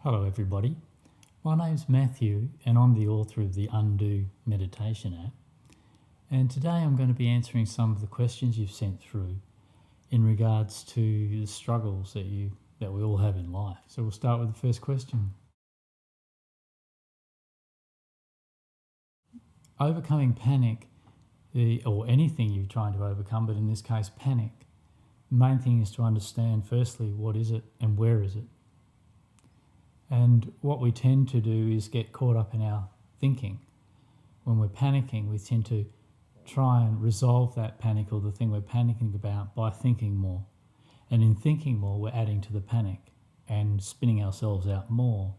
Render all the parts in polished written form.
Hello everybody, my name's Matthew and I'm the author of the Undo Meditation app, and today I'm going to be answering some of the questions you've sent through in regards to the struggles that we all have in life. So we'll start with the first question. Overcoming panic, or anything you're trying to overcome, but in this case panic, the main thing is to understand firstly what is it and where is it. And what we tend to do is get caught up in our thinking. When we're panicking, we tend to try and resolve that panic or the thing we're panicking about by thinking more. And in thinking more, we're adding to the panic and spinning ourselves out more.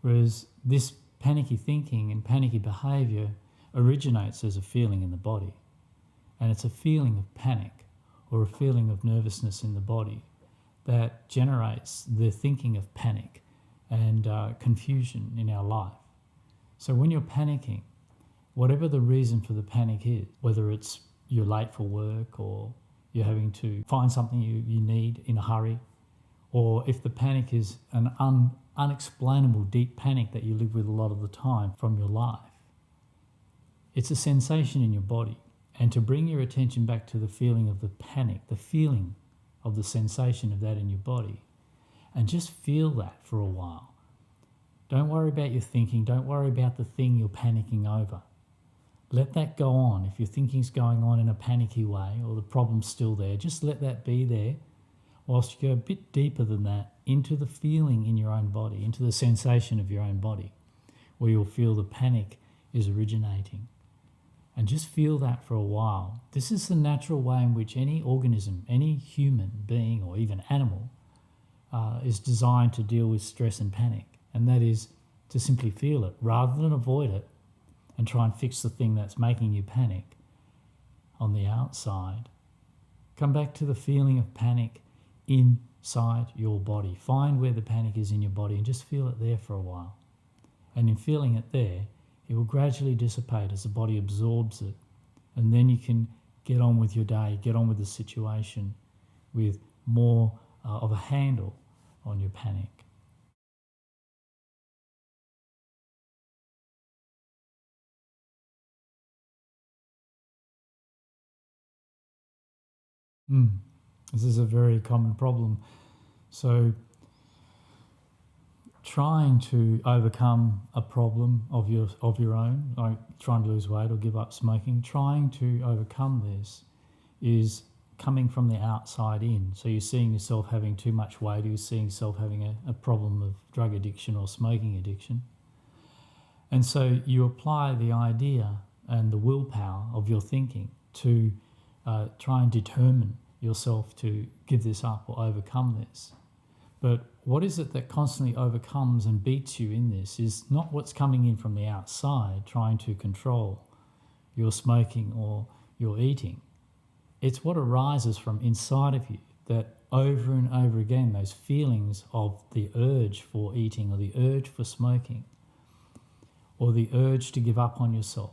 Whereas this panicky thinking and panicky behaviour originates as a feeling in the body. And it's a feeling of panic or a feeling of nervousness in the body that generates the thinking of panic and confusion in our life. So when you're panicking, whatever the reason for the panic is, whether it's you're late for work or you're having to find something you need in a hurry, or if the panic is an unexplainable deep panic that you live with a lot of the time from your life, it's a sensation in your body. And to bring your attention back to the feeling of the panic, the feeling of the sensation of that in your body, and just feel that for a while. Don't worry about your thinking. Don't worry about the thing you're panicking over. Let that go on. If your thinking's going on in a panicky way or the problem's still there, just let that be there whilst you go a bit deeper than that into the feeling in your own body, into the sensation of your own body, where you'll feel the panic is originating. And just feel that for a while. This is the natural way in which any organism, any human being or even animal is designed to deal with stress and panic, and that is to simply feel it rather than avoid it and try and fix the thing that's making you panic on the outside. Come back to the feeling of panic inside your body. Find where the panic is in your body and just feel it there for a while. And in feeling it there, it will gradually dissipate as the body absorbs it, and then you can get on with your day, get on with the situation with more of a handle on your panic. This is a very common problem. So trying to overcome a problem of your own, like trying to lose weight or give up smoking, trying to overcome this is coming from the outside in. So you're seeing yourself having too much weight, or you're seeing yourself having a problem of drug addiction or smoking addiction. And so you apply the idea and the willpower of your thinking to try and determine yourself to give this up or overcome this. But what is it that constantly overcomes and beats you in this is not what's coming in from the outside trying to control your smoking or your eating. It's what arises from inside of you that over and over again, those feelings of the urge for eating or the urge for smoking or the urge to give up on yourself.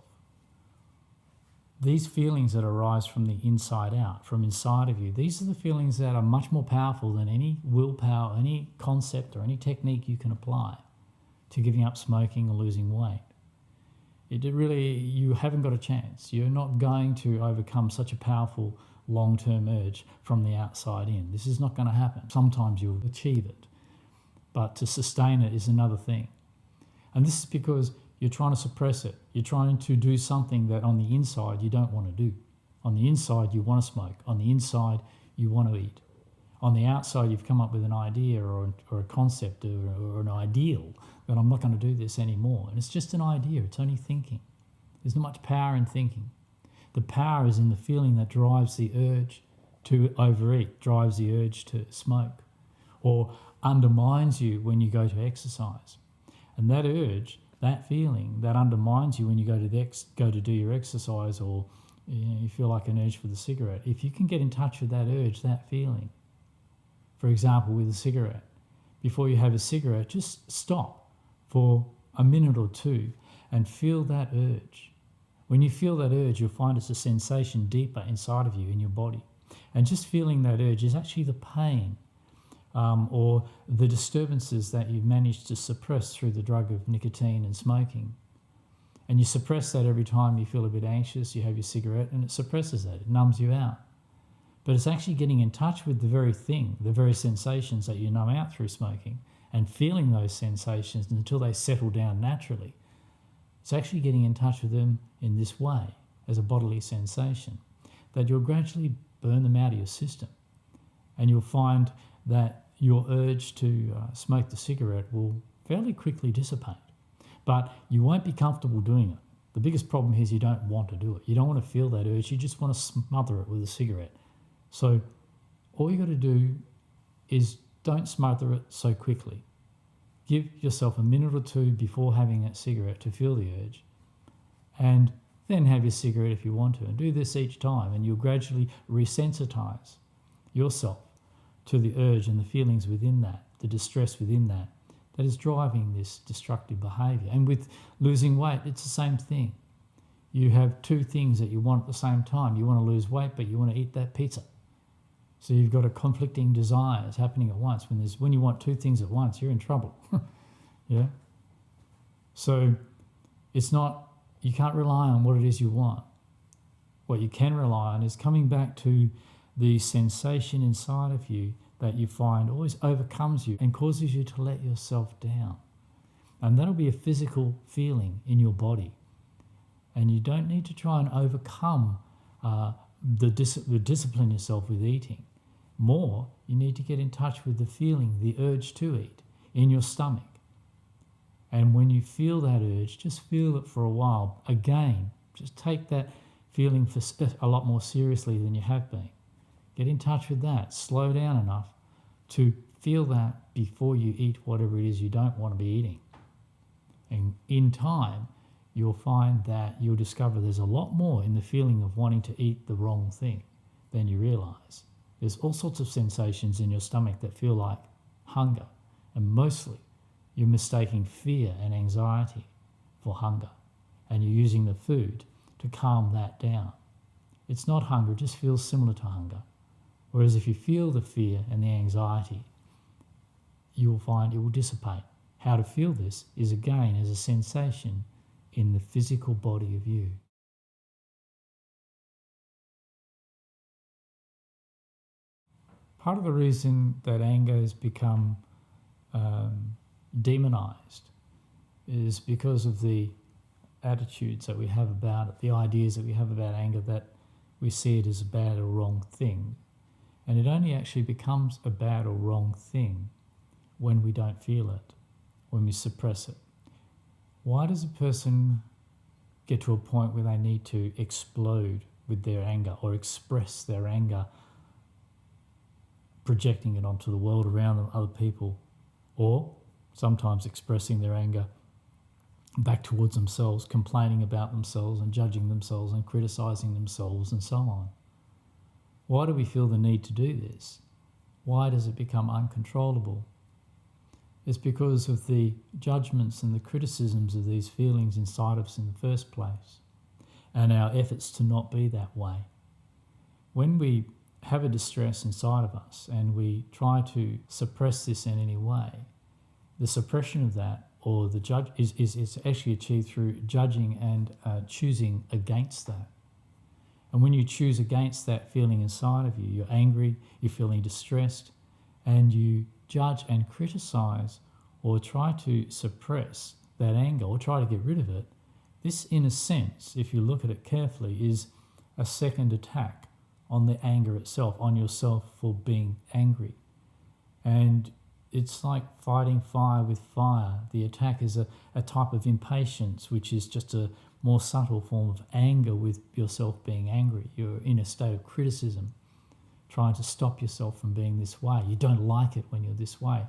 These feelings that arise from the inside out, from inside of you, these are the feelings that are much more powerful than any willpower, any concept or any technique you can apply to giving up smoking or losing weight. You haven't got a chance. You're not going to overcome such a powerful long-term urge from the outside in. This is not going to happen. Sometimes you'll achieve it, but to sustain it is another thing. And this is because you're trying to suppress it. You're trying to do something that on the inside you don't want to do. On the inside you want to smoke. On the inside you want to eat. On the outside you've come up with an idea or a concept or an ideal that I'm not going to do this anymore. And it's just an idea. It's only thinking. There's not much power in thinking. The power is in the feeling that drives the urge to overeat, drives the urge to smoke, or undermines you when you go to exercise. And that urge, that feeling that undermines you when you go to do your exercise, or you feel like an urge for the cigarette, if you can get in touch with that urge, that feeling, for example with a cigarette, before you have a cigarette, just stop for a minute or two and feel that urge. When you feel that urge, you'll find it's a sensation deeper inside of you in your body. And just feeling that urge is actually the pain or the disturbances that you've managed to suppress through the drug of nicotine and smoking. And you suppress that every time you feel a bit anxious, you have your cigarette, and it suppresses that, it numbs you out. But it's actually getting in touch with the very thing, the very sensations that you numb out through smoking, and feeling those sensations until they settle down naturally. It's actually getting in touch with them in this way, as a bodily sensation, that you'll gradually burn them out of your system. And you'll find that your urge to smoke the cigarette will fairly quickly dissipate. But you won't be comfortable doing it. The biggest problem is you don't want to do it. You don't want to feel that urge. You just want to smother it with a cigarette. So all you got to do is don't smother it so quickly. Give yourself a minute or two before having that cigarette to feel the urge, and then have your cigarette if you want to. And do this each time, and you'll gradually resensitize yourself to the urge and the feelings within that, the distress within that is driving this destructive behaviour. And with losing weight, it's the same thing. You have two things that you want at the same time. You want to lose weight, but you want to eat that pizza. So you've got a conflicting desires happening at once. When you want two things at once, you're in trouble. Yeah. So it's not, you can't rely on what it is you want. What you can rely on is coming back to the sensation inside of you that you find always overcomes you and causes you to let yourself down. And that'll be a physical feeling in your body. And you don't need to try and overcome discipline yourself with eating. More, you need to get in touch with the feeling, the urge to eat in your stomach. And when you feel that urge, just feel it for a while. Again, just take that feeling for a lot more seriously than you have been. Get in touch with that. Slow down enough to feel that before you eat whatever it is you don't want to be eating. And in time, you'll find that you'll discover there's a lot more in the feeling of wanting to eat the wrong thing than you realise. There's all sorts of sensations in your stomach that feel like hunger. And mostly, you're mistaking fear and anxiety for hunger. And you're using the food to calm that down. It's not hunger, it just feels similar to hunger. Whereas if you feel the fear and the anxiety, you will find it will dissipate. How to feel this is again as a sensation in the physical body of you. Part of the reason that anger has become demonized is because of the attitudes that we have about it, the ideas that we have about anger, that we see it as a bad or wrong thing. And it only actually becomes a bad or wrong thing when we don't feel it, when we suppress it. Why does a person get to a point where they need to explode with their anger or express their anger, projecting it onto the world around them, other people, or sometimes expressing their anger back towards themselves, complaining about themselves and judging themselves and criticising themselves and so on? Why do we feel the need to do this? Why does it become uncontrollable? It's because of the judgments and the criticisms of these feelings inside of us in the first place, and our efforts to not be that way. When we have a distress inside of us and we try to suppress this in any way, the suppression of that or the judge is actually achieved through judging and choosing against that. And when you choose against that feeling inside of you, you're angry, you're feeling distressed, and you judge and criticize or try to suppress that anger or try to get rid of it, this, in a sense, if you look at it carefully, is a second attack on the anger itself, on yourself for being angry. And it's like fighting fire with fire. The attack is a type of impatience, which is just a more subtle form of anger with yourself being angry. You're in a state of criticism, trying to stop yourself from being this way. You don't like it when you're this way,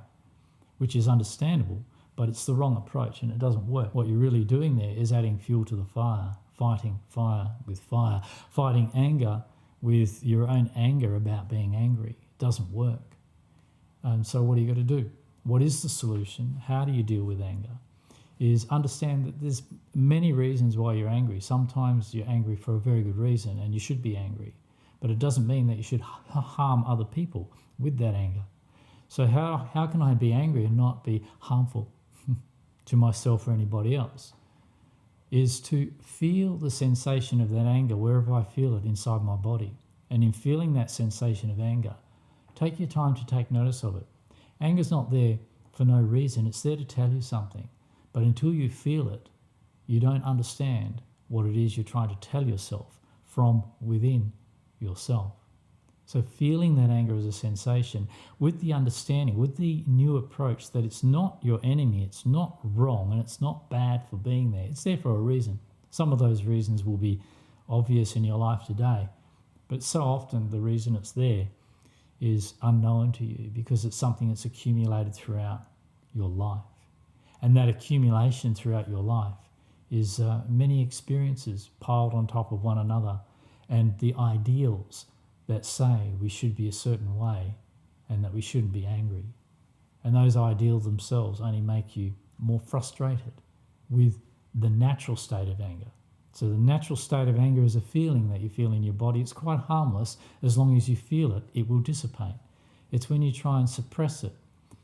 which is understandable, but it's the wrong approach and it doesn't work. What you're really doing there is adding fuel to the fire, fighting fire with fire, fighting anger with your own anger about being angry. It doesn't work. And so what do you got to do? What is the solution? How do you deal with anger? Is understand that there's many reasons why you're angry. Sometimes you're angry for a very good reason and you should be angry, but it doesn't mean that you should harm other people with that anger. So how can I be angry and not be harmful to myself or anybody else? Is to feel the sensation of that anger wherever I feel it inside my body. And in feeling that sensation of anger, take your time to take notice of it. Anger's not there for no reason. It's there to tell you something. But until you feel it, you don't understand what it is you're trying to tell yourself from within yourself. So feeling that anger as a sensation with the understanding, with the new approach that it's not your enemy, it's not wrong, and it's not bad for being there. It's there for a reason. Some of those reasons will be obvious in your life today, but so often the reason it's there is unknown to you because it's something that's accumulated throughout your life. And that accumulation throughout your life is many experiences piled on top of one another, and the ideals that say we should be a certain way and that we shouldn't be angry. And those ideals themselves only make you more frustrated with the natural state of anger. So the natural state of anger is a feeling that you feel in your body. It's quite harmless. As long as you feel it, it will dissipate. It's when you try and suppress it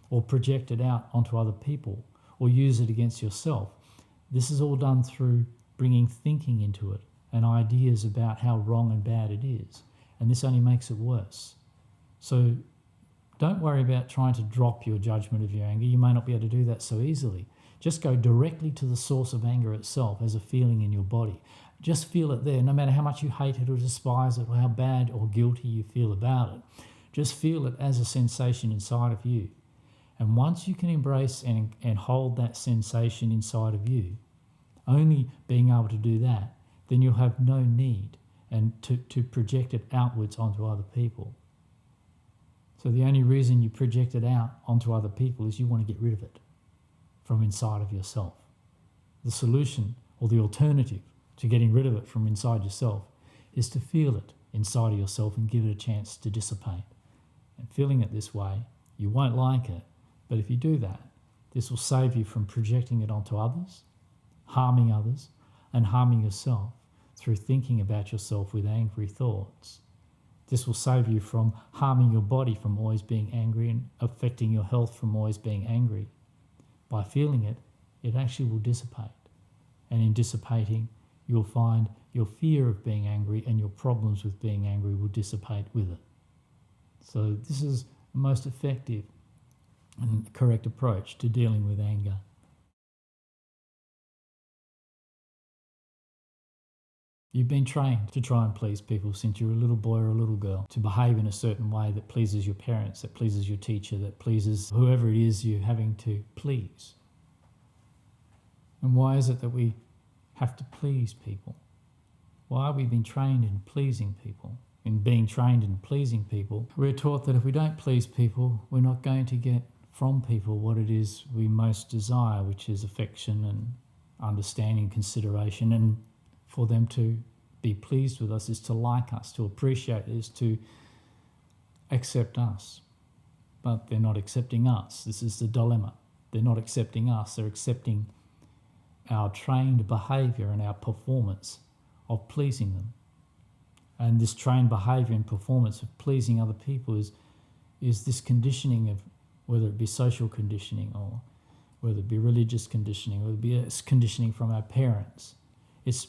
or project it out onto other people or use it against yourself. This is all done through bringing thinking into it and ideas about how wrong and bad it is. And this only makes it worse. So don't worry about trying to drop your judgment of your anger. You may not be able to do that so easily. Just go directly to the source of anger itself as a feeling in your body. Just feel it there, no matter how much you hate it or despise it or how bad or guilty you feel about it. Just feel it as a sensation inside of you. And once you can embrace and hold that sensation inside of you, only being able to do that, then you'll have no need and to project it outwards onto other people. So the only reason you project it out onto other people is you want to get rid of it from inside of yourself. The solution or the alternative to getting rid of it from inside yourself is to feel it inside of yourself and give it a chance to dissipate. And feeling it this way, you won't like it, but if you do that, this will save you from projecting it onto others, and harming yourself through thinking about yourself with angry thoughts. This will save you from harming your body from always being angry and affecting your health from always being angry. By feeling it, it actually will dissipate. And in dissipating, you'll find your fear of being angry and your problems with being angry will dissipate with it. So this is the most effective and correct approach to dealing with anger. You've been trained to try and please people since you were a little boy or a little girl, to behave in a certain way that pleases your parents, that pleases your teacher, that pleases whoever it is you're having to please. And why is it that we have to please people? Why have we been trained in pleasing people? In being trained in pleasing people, we're taught that if we don't please people, we're not going to get from people what it is we most desire, which is affection and understanding, consideration, and for them to be pleased with us is to like us, to appreciate us, is to accept us. But they're not accepting us. This is the dilemma. They're not accepting us. They're accepting our trained behaviour and our performance of pleasing them. And this trained behaviour and performance of pleasing other people is this conditioning of, whether it be social conditioning or whether it be religious conditioning, whether it be conditioning from our parents.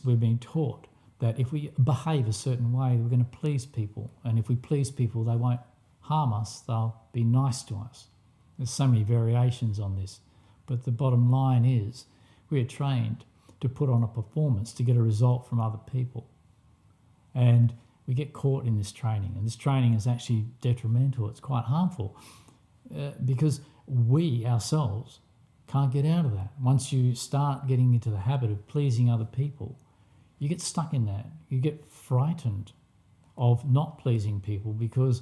We're being taught that if we behave a certain way, we're going to please people. And if we please people, they won't harm us. They'll be nice to us. There's so many variations on this. But the bottom line is we are trained to put on a performance to get a result from other people. And we get caught in this training. And this training is actually detrimental. It's quite harmful because we ourselves can't get out of that. Once you start getting into the habit of pleasing other people, you get stuck in that. You get frightened of not pleasing people because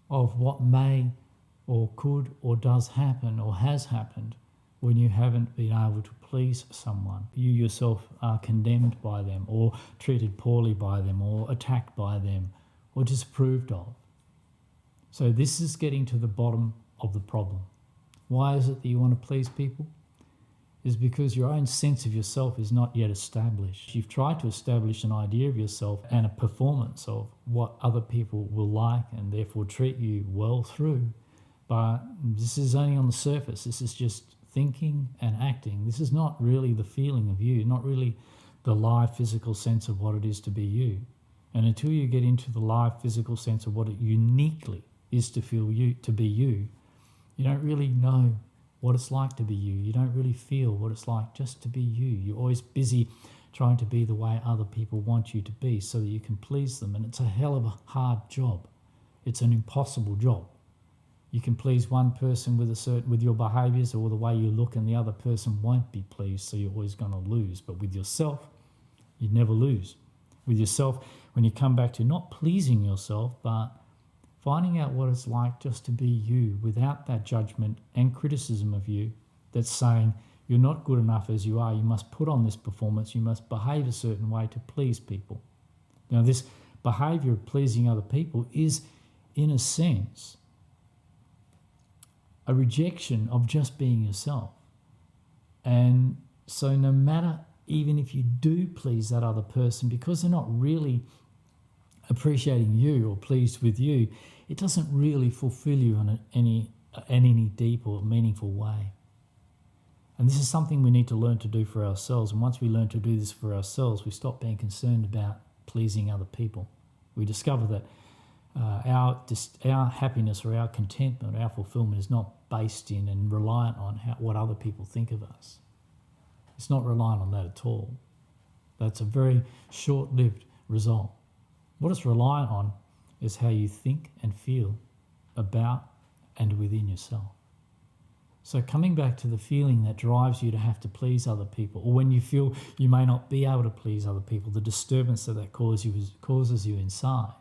of what may or could or does happen or has happened when you haven't been able to please someone. You yourself are condemned by them or treated poorly by them or attacked by them or disapproved of. So this is getting to the bottom of the problem. Why is it that you want to please people? Is because your own sense of yourself is not yet established. You've tried to establish an idea of yourself and a performance of what other people will like and therefore treat you well through, But this is only on the surface. This is just thinking and acting. This is not really the feeling of you, not really the live physical sense of what it is to be you. And until you get into the live physical sense of what it uniquely is to feel you, to be you, you don't really know what it's like to be you. You don't really feel what it's like just to be you. You're always busy trying to be the way other people want you to be so that you can please them. And it's a hell of a hard job. It's an impossible job. You can please one person with your behaviours or the way you look, and the other person won't be pleased, so you're always going to lose. But with yourself, you never lose. With yourself, when you come back to not pleasing yourself, but finding out what it's like just to be you without that judgment and criticism of you that's saying you're not good enough as you are, you must put on this performance, you must behave a certain way to please people. Now, this behaviour of pleasing other people is, in a sense, a rejection of just being yourself. And so no matter, even if you do please that other person, because they're not really appreciating you or pleased with you, it doesn't really fulfill you in any deep or meaningful way. And this is something we need to learn to do for ourselves. And once we learn to do this for ourselves, we stop being concerned about pleasing other people. We discover that our happiness or our contentment, our fulfillment is not based in and reliant on what other people think of us. It's not reliant on that at all. That's a very short-lived result. What it's reliant on is how you think and feel about and within yourself. So coming back to the feeling that drives you to have to please other people, or when you feel you may not be able to please other people, the disturbance that causes you inside,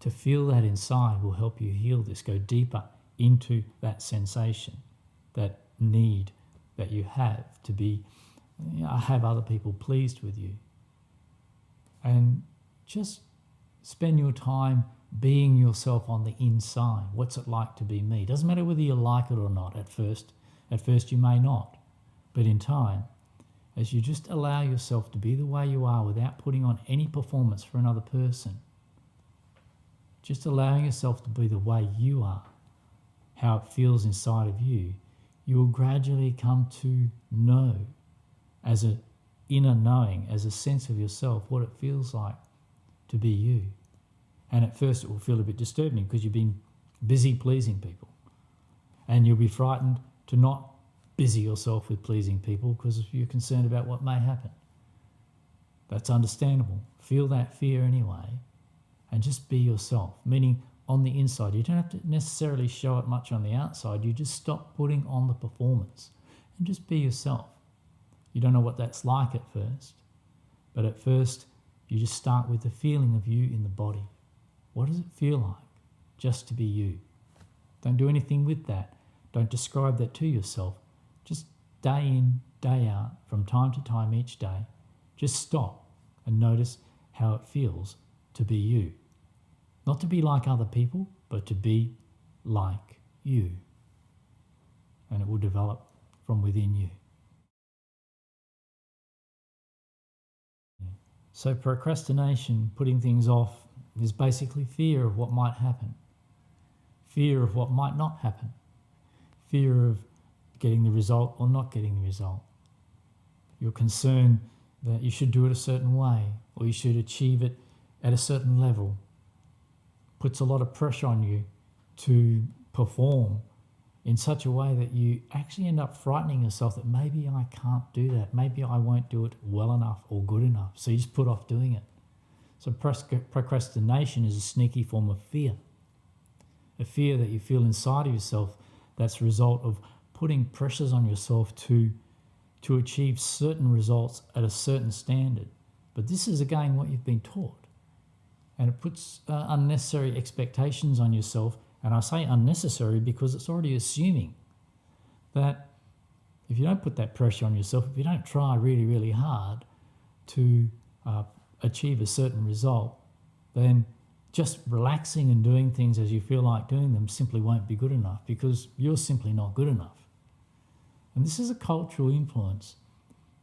to feel that inside will help you heal this, go deeper into that sensation, that need that you have to be, have other people pleased with you. And just spend your time being yourself on the inside. What's it like to be me? Doesn't matter whether you like it or not at first. At first you may not. But in time, as you just allow yourself to be the way you are without putting on any performance for another person, just allowing yourself to be the way you are, how it feels inside of you, you will gradually come to know, as an inner knowing, as a sense of yourself, what it feels like to be you. And at first it will feel a bit disturbing because you've been busy pleasing people. And you'll be frightened to not busy yourself with pleasing people because you're concerned about what may happen. That's understandable. Feel that fear anyway. And just be yourself, meaning on the inside. You don't have to necessarily show it much on the outside. You just stop putting on the performance and just be yourself. You don't know what that's like at first, but at first you just start with the feeling of you in the body. What does it feel like just to be you? Don't do anything with that. Don't describe that to yourself. Just day in, day out, from time to time each day, just stop and notice how it feels to be you. Not to be like other people, but to be like you. And it will develop from within you. So procrastination, putting things off, is basically fear of what might happen. Fear of what might not happen. Fear of getting the result or not getting the result. You're concerned that you should do it a certain way or you should achieve it at a certain level. Puts a lot of pressure on you to perform in such a way that you actually end up frightening yourself that maybe I can't do that, maybe I won't do it well enough or good enough, so you just put off doing it. So procrastination is a sneaky form of fear, a fear that you feel inside of yourself that's a result of putting pressures on yourself to achieve certain results at a certain standard. But this is again what you've been taught. And it puts unnecessary expectations on yourself. And I say unnecessary because it's already assuming that if you don't put that pressure on yourself, if you don't try really, really hard to achieve a certain result, then just relaxing and doing things as you feel like doing them simply won't be good enough because you're simply not good enough. And this is a cultural influence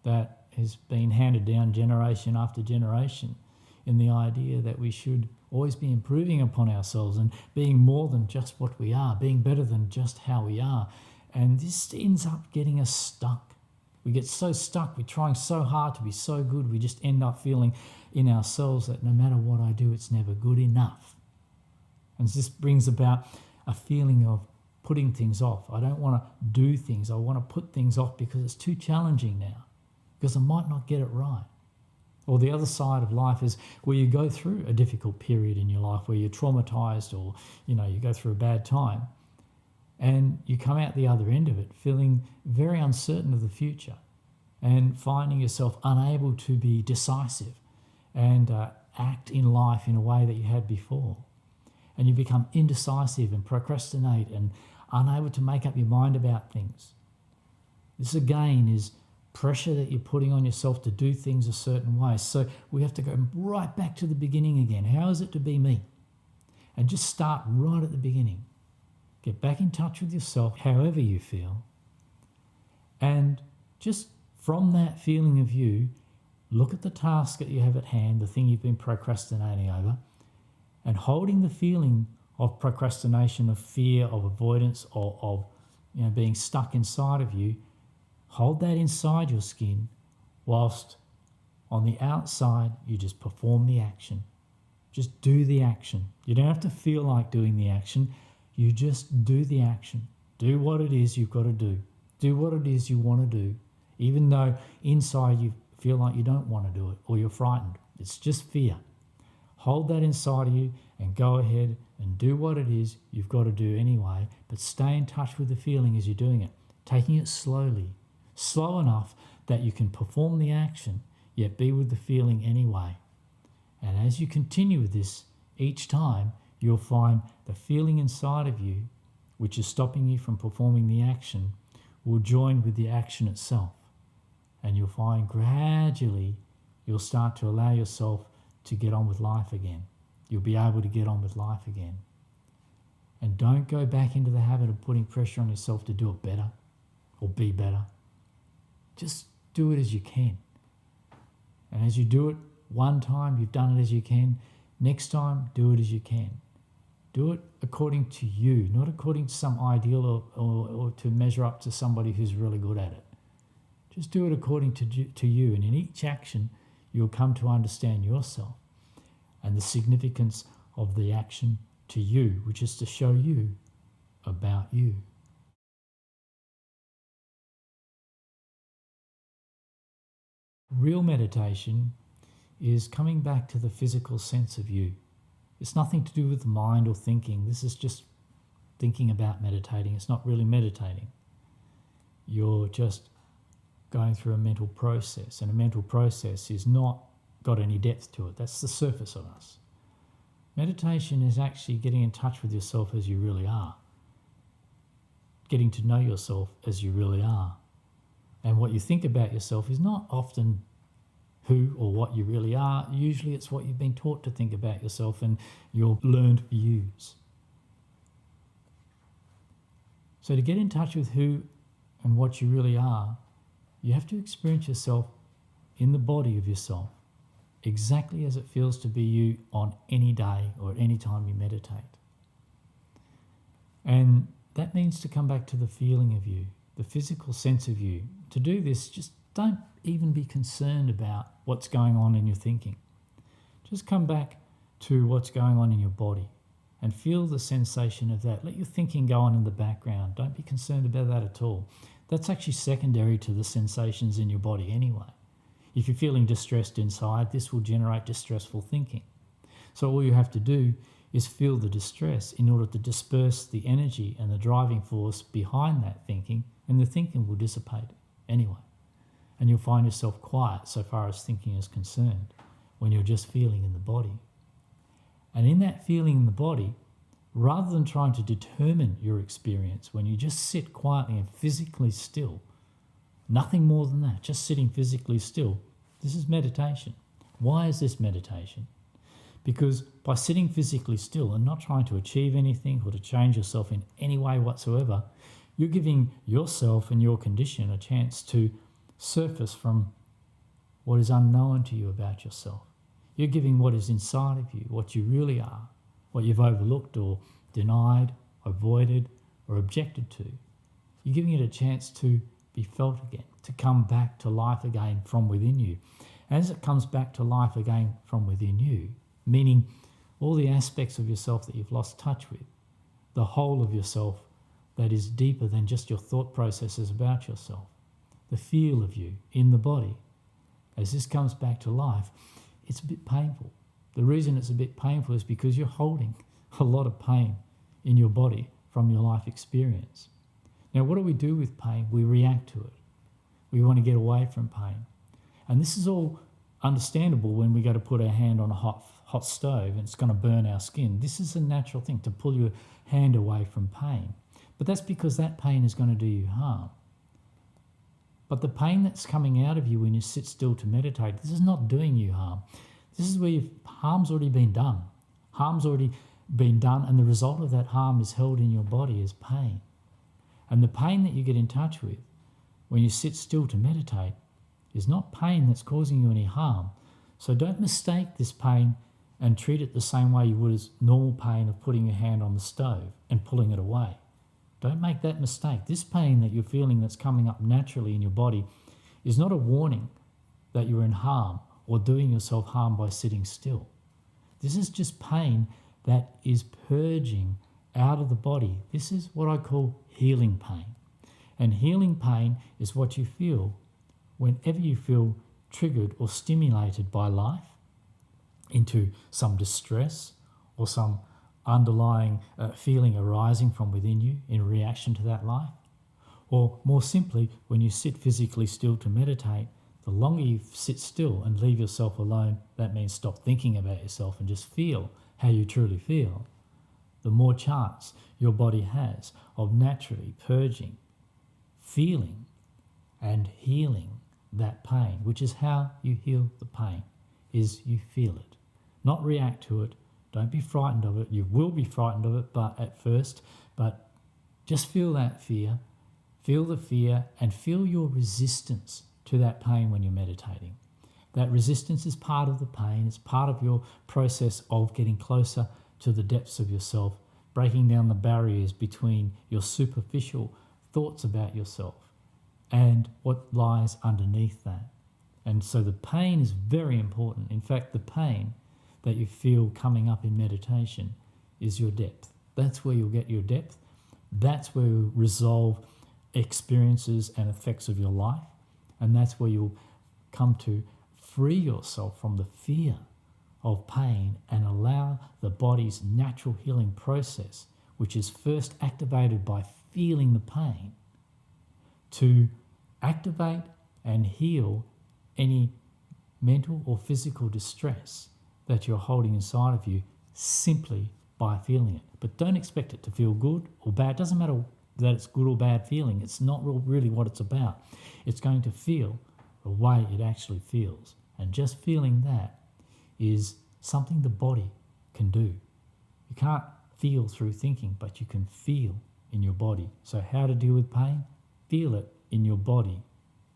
that has been handed down generation after generation in the idea that we should always be improving upon ourselves and being more than just what we are, being better than just how we are. And this ends up getting us stuck. We get so stuck, we're trying so hard to be so good, we just end up feeling in ourselves that no matter what I do, it's never good enough. And this brings about a feeling of putting things off. I don't want to do things. I want to put things off because it's too challenging now, because I might not get it right. Or the other side of life is where you go through a difficult period in your life where you're traumatized, or you go through a bad time, and you come out the other end of it feeling very uncertain of the future and finding yourself unable to be decisive and act in life in a way that you had before. And you become indecisive and procrastinate and unable to make up your mind about things. This again is pressure that you're putting on yourself to do things a certain way. So we have to go right back to the beginning again. How is it to be me? And just start right at the beginning. Get back in touch with yourself, however you feel. And just from that feeling of you, look at the task that you have at hand, the thing you've been procrastinating over, and holding the feeling of procrastination, of fear, of avoidance, or of being stuck inside of you, hold that inside your skin, whilst on the outside you just perform the action. Just do the action. You don't have to feel like doing the action. You just do the action. Do what it is you've got to do. Do what it is you want to do, even though inside you feel like you don't want to do it or you're frightened. It's just fear. Hold that inside of you and go ahead and do what it is you've got to do anyway, but stay in touch with the feeling as you're doing it, taking it slowly, slow enough that you can perform the action, yet be with the feeling anyway. And as you continue with this, each time you'll find the feeling inside of you, which is stopping you from performing the action, will join with the action itself. And you'll find gradually you'll start to allow yourself to get on with life again. You'll be able to get on with life again. And don't go back into the habit of putting pressure on yourself to do it better or be better. Just do it as you can. And as you do it one time, you've done it as you can. Next time, do it as you can. Do it according to you, not according to some ideal or to measure up to somebody who's really good at it. Just do it according to you. And in each action, you'll come to understand yourself and the significance of the action to you, which is to show you about you. Real meditation is coming back to the physical sense of you. It's nothing to do with the mind or thinking. This is just thinking about meditating. It's not really meditating. You're just going through a mental process, and a mental process is not got any depth to it. That's the surface of us. Meditation is actually getting in touch with yourself as you really are, getting to know yourself as you really are. And what you think about yourself is not often who or what you really are. Usually it's what you've been taught to think about yourself and your learned views. So to get in touch with who and what you really are, you have to experience yourself in the body of yourself, exactly as it feels to be you on any day or at any time you meditate. And that means to come back to the feeling of you, the physical sense of you. To do this, just don't even be concerned about what's going on in your thinking. Just come back to what's going on in your body and feel the sensation of that. Let your thinking go on in the background. Don't be concerned about that at all. That's actually secondary to the sensations in your body anyway. If you're feeling distressed inside, this will generate distressful thinking. So all you have to do is feel the distress in order to disperse the energy and the driving force behind that thinking, and the thinking will dissipate anyway. And you'll find yourself quiet so far as thinking is concerned when you're just feeling in the body. And in that feeling in the body, rather than trying to determine your experience, when you just sit quietly and physically still, nothing more than that, just sitting physically still, this is meditation. Why is this meditation? Because by sitting physically still and not trying to achieve anything or to change yourself in any way whatsoever, you're giving yourself and your condition a chance to surface from what is unknown to you about yourself. You're giving what is inside of you, what you really are, what you've overlooked or denied, avoided, or objected to. You're giving it a chance to be felt again, to come back to life again from within you. As it comes back to life again from within you, meaning all the aspects of yourself that you've lost touch with, the whole of yourself that is deeper than just your thought processes about yourself, the feel of you in the body. As this comes back to life, it's a bit painful. The reason it's a bit painful is because you're holding a lot of pain in your body from your life experience. Now, what do we do with pain? We react to it. We want to get away from pain. And this is all understandable when we go to put our hand on a hot stove and it's going to burn our skin. This is a natural thing, to pull your hand away from pain. But that's because that pain is going to do you harm. But the pain that's coming out of you when you sit still to meditate, this is not doing you harm. This is where harm's already been done. Harm's already been done, and the result of that harm is held in your body as pain. And the pain that you get in touch with when you sit still to meditate is not pain that's causing you any harm. So don't mistake this pain and treat it the same way you would as normal pain of putting your hand on the stove and pulling it away. Don't make that mistake. This pain that you're feeling that's coming up naturally in your body is not a warning that you're in harm or doing yourself harm by sitting still. This is just pain that is purging out of the body. This is what I call healing pain. And healing pain is what you feel whenever you feel triggered or stimulated by life into some distress or some underlying feeling arising from within you in reaction to that life. Or more simply, when you sit physically still to meditate, the longer you sit still and leave yourself alone, that means stop thinking about yourself and just feel how you truly feel, the more chance your body has of naturally purging, feeling, and healing that pain, which is how you heal the pain, is you feel it. Not react to it. Don't be frightened of it. You will be frightened of it, but at first, but just feel that fear. Feel the fear and feel your resistance to that pain when you're meditating. That resistance is part of the pain. It's part of your process of getting closer to the depths of yourself, breaking down the barriers between your superficial thoughts about yourself and what lies underneath that. And so the pain is very important. In fact, the pain that you feel coming up in meditation is your depth. That's where you'll get your depth. That's where you'll resolve experiences and effects of your life. And that's where you'll come to free yourself from the fear of pain and allow the body's natural healing process, which is first activated by feeling the pain, to activate and heal any mental or physical distress that you're holding inside of you simply by feeling it. But don't expect it to feel good or bad. It doesn't matter that it's good or bad feeling. It's not really what it's about. It's going to feel the way it actually feels. And just feeling that is something the body can do. You can't feel through thinking, but you can feel in your body. So how to deal with pain? Feel it in your body.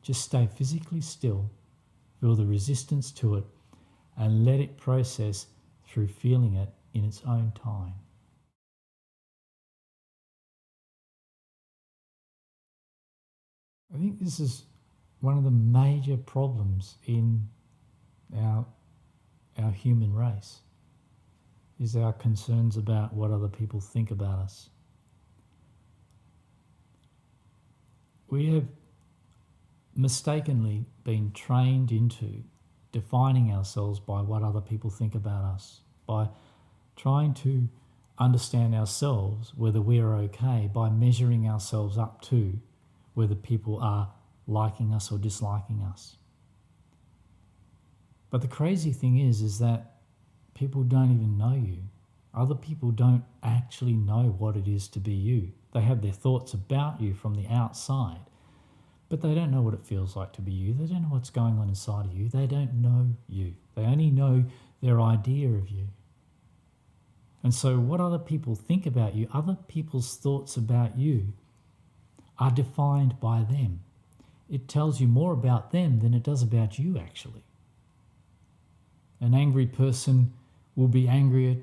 Just stay physically still, feel the resistance to it, and let it process through feeling it in its own time. I think this is one of the major problems in our human race, is our concerns about what other people think about us. We have mistakenly been trained into defining ourselves by what other people think about us, by trying to understand ourselves, whether we are okay, by measuring ourselves up to whether people are liking us or disliking us. But the crazy thing is that people don't even know you. Other people don't actually know what it is to be you. They have their thoughts about you from the outside, but they don't know what it feels like to be you. They don't know what's going on inside of you. They don't know you. They only know their idea of you. And so what other people think about you, other people's thoughts about you, are defined by them. It tells you more about them than it does about you, actually. An angry person will be angry at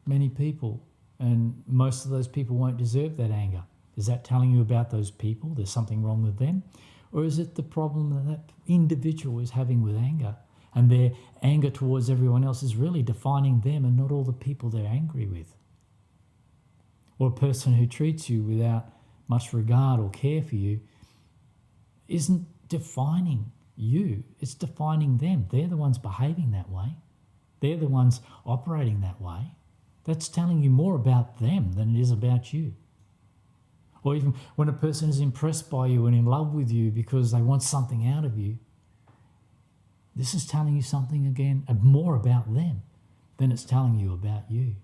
many people, and most of those people won't deserve that anger. Is that telling you about those people? There's something wrong with them? Or is it the problem that that individual is having with anger, and their anger towards everyone else is really defining them and not all the people they're angry with? Or a person who treats you without much regard or care for you isn't defining you, it's defining them. They're the ones behaving that way. They're the ones operating that way. That's telling you more about them than it is about you. Or even when a person is impressed by you and in love with you because they want something out of you, this is telling you something again, more about them than it's telling you about you.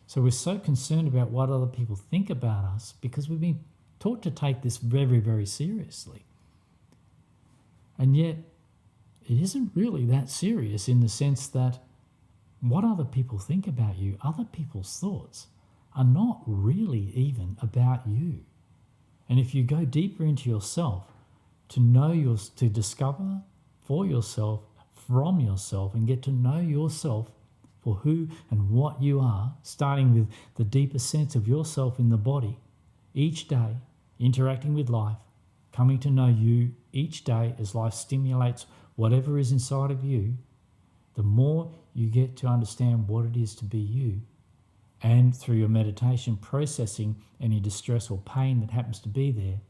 So we're so concerned about what other people think about us because we've been taught to take this very, very seriously. And yet, it isn't really that serious in the sense that what other people think about you, other people's thoughts, are not really even about you. And if you go deeper into yourself to discover for yourself, from yourself, and get to know yourself for who and what you are, starting with the deeper sense of yourself in the body, each day, interacting with life, coming to know you each day as life stimulates whatever is inside of you, the more you get to understand what it is to be you, and through your meditation processing any distress or pain that happens to be there,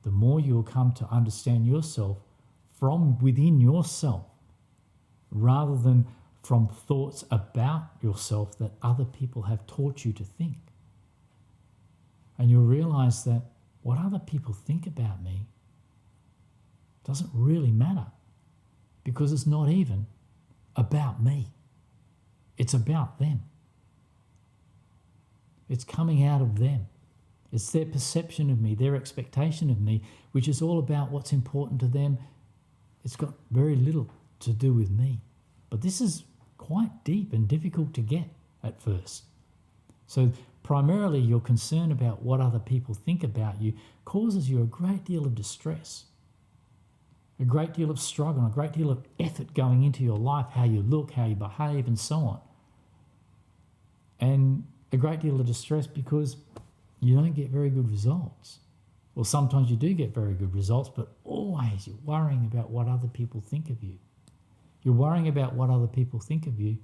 the more you will come to understand yourself from within yourself rather than from thoughts about yourself that other people have taught you to think. And you'll realize that what other people think about me doesn't really matter because it's not even about me. It's about them. It's coming out of them. It's their perception of me, their expectation of me, which is all about what's important to them. It's got very little to do with me. But this is quite deep and difficult to get at first. So primarily your concern about what other people think about you causes you a great deal of distress, a great deal of struggle, a great deal of effort going into your life, how you look, how you behave, and so on. And a great deal of distress because you don't get very good results. Well, sometimes you do get very good results, but always you're worrying about what other people think of you. You're worrying about what other people think of you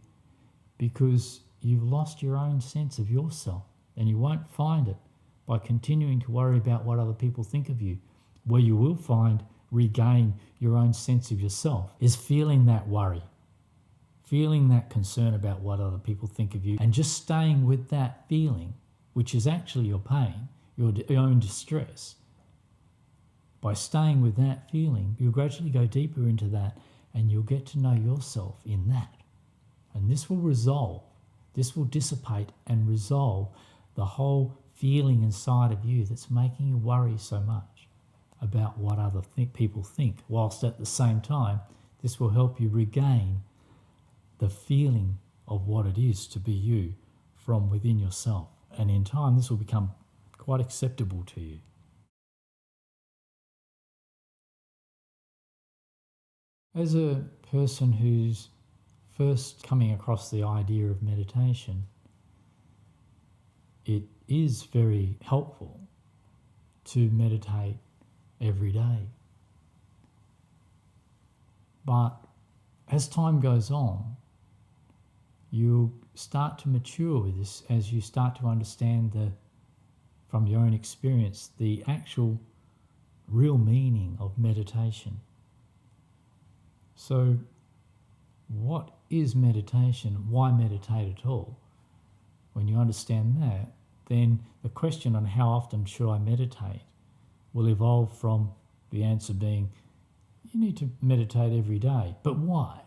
because you've lost your own sense of yourself, and you won't find it by continuing to worry about what other people think of you. Where you will regain your own sense of yourself is feeling that worry, feeling that concern about what other people think of you, and just staying with that feeling, which is actually your pain, your own distress. By staying with that feeling, you'll gradually go deeper into that and you'll get to know yourself in that. And this will dissipate and resolve the whole feeling inside of you that's making you worry so much about what other people think, whilst at the same time, this will help you regain the feeling of what it is to be you from within yourself. And in time, this will become quite acceptable to you. As a person who's first coming across the idea of meditation, it is very helpful to meditate every day. But as time goes on, you'll start to mature with this as you start to understand from your own experience, the actual real meaning of meditation. So, what is meditation? Why meditate at all? When you understand that, then the question on how often should I meditate will evolve from the answer being, you need to meditate every day. But why?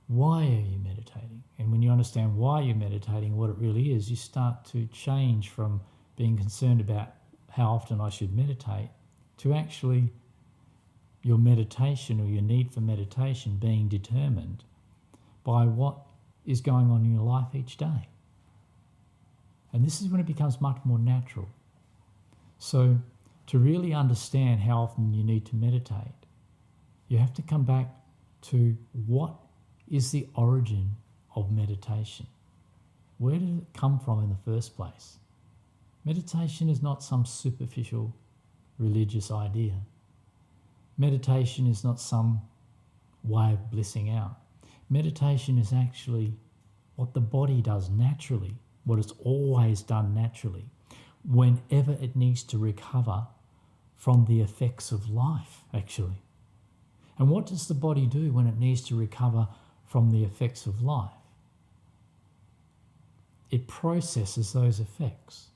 Why are you meditating? And when you understand why you're meditating, what it really is, you start to change from being concerned about how often I should meditate to actually your meditation or your need for meditation being determined by what is going on in your life each day. And this is when it becomes much more natural. So to really understand how often you need to meditate, you have to come back to what is the origin of meditation? Where did it come from in the first place? Meditation is not some superficial religious idea. Meditation is not some way of blissing out. Meditation is actually what the body does naturally, what it's always done naturally, whenever it needs to recover from the effects of life, actually. And what does the body do when it needs to recover from the effects of life? It processes those effects.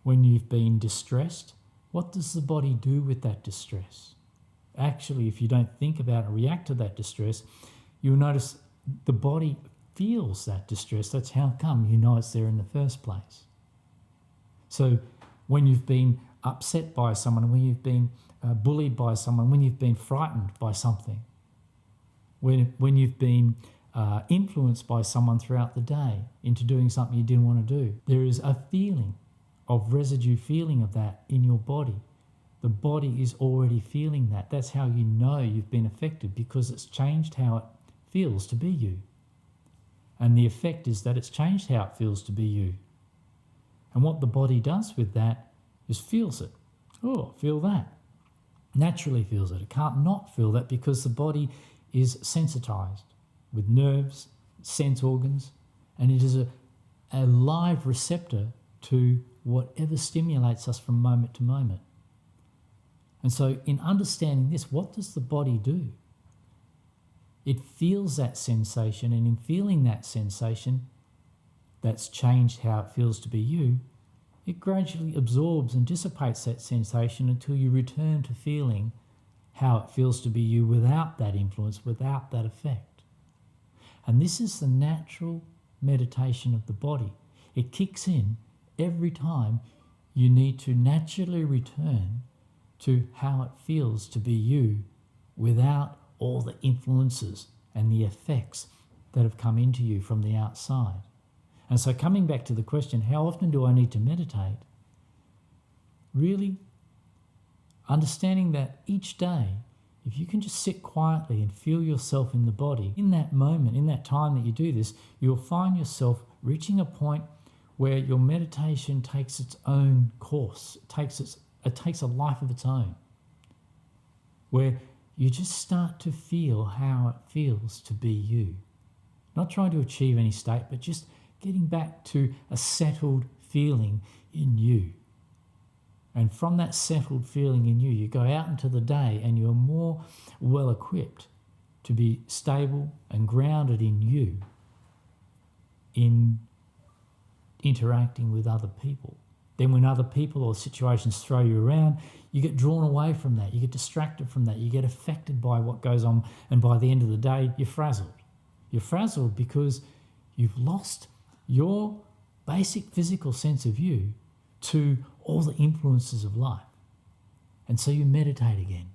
When you've been distressed, what does the body do with that distress? Actually, if you don't think about and react to that distress, you'll notice the body feels that distress. That's how come you know it's there in the first place. So when you've been upset by someone, when you've been bullied by someone, when you've been frightened by something, when you've been influenced by someone throughout the day into doing something you didn't want to do, there is a feeling of residue feeling of that in your body. The body is already feeling that. That's how you know you've been affected, because it's changed how it feels to be you. And the effect is that it's changed how it feels to be you. And what the body does with that is feels it. Oh, feel that. Naturally feels it. It can't not feel that because the body is sensitized with nerves, sense organs, and it is a live receptor to whatever stimulates us from moment to moment. And so in understanding this, what does the body do? It feels that sensation, and in feeling that sensation that's changed how it feels to be you, it gradually absorbs and dissipates that sensation until you return to feeling how it feels to be you without that influence, without that effect. And this is the natural meditation of the body. It kicks in every time you need to naturally return to how it feels to be you without all the influences and the effects that have come into you from the outside. And so coming back to the question, how often do I need to meditate? Really understanding that each day, if you can just sit quietly and feel yourself in the body, in that moment, in that time that you do this, you'll find yourself reaching a point where your meditation takes its own course. It takes a life of its own, where you just start to feel how it feels to be you. Not trying to achieve any state, but just getting back to a settled feeling in you. And from that settled feeling in you, you go out into the day and you're more well equipped to be stable and grounded in you, in interacting with other people. Then when other people or situations throw you around, you get drawn away from that, you get distracted from that, you get affected by what goes on, and by the end of the day, you're frazzled. You're frazzled because you've lost your basic physical sense of you to all the influences of life. And so you meditate again.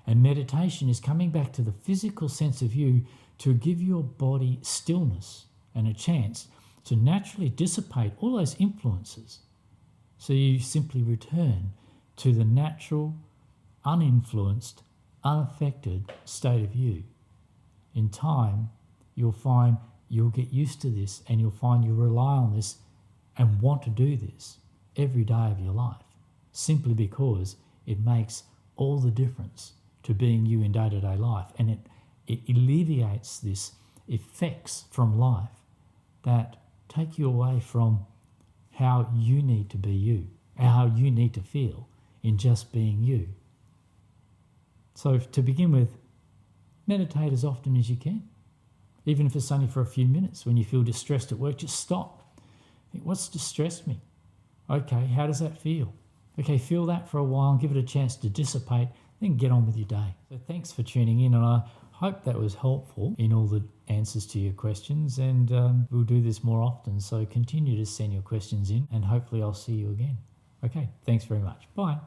And meditation is coming back to the physical sense of you to give your body stillness and a chance to naturally dissipate all those influences. So you simply return to the natural, uninfluenced, unaffected state of you. In time, you'll find you'll get used to this, and you'll find you rely on this and want to do this every day of your life, simply because it makes all the difference to being you in day-to-day life. And it alleviates this effects from life that take you away from how you need to be you, how you need to feel in just being you. So to begin with, meditate as often as you can. Even if it's only for a few minutes. When you feel distressed at work, just stop. Think, what's distressed me? Okay, how does that feel? Okay, feel that for a while and give it a chance to dissipate, then get on with your day. So thanks for tuning in, and I hope that was helpful in all the answers to your questions, and we'll do this more often, so continue to send your questions in, and hopefully I'll see you again. Okay, thanks very much. Bye.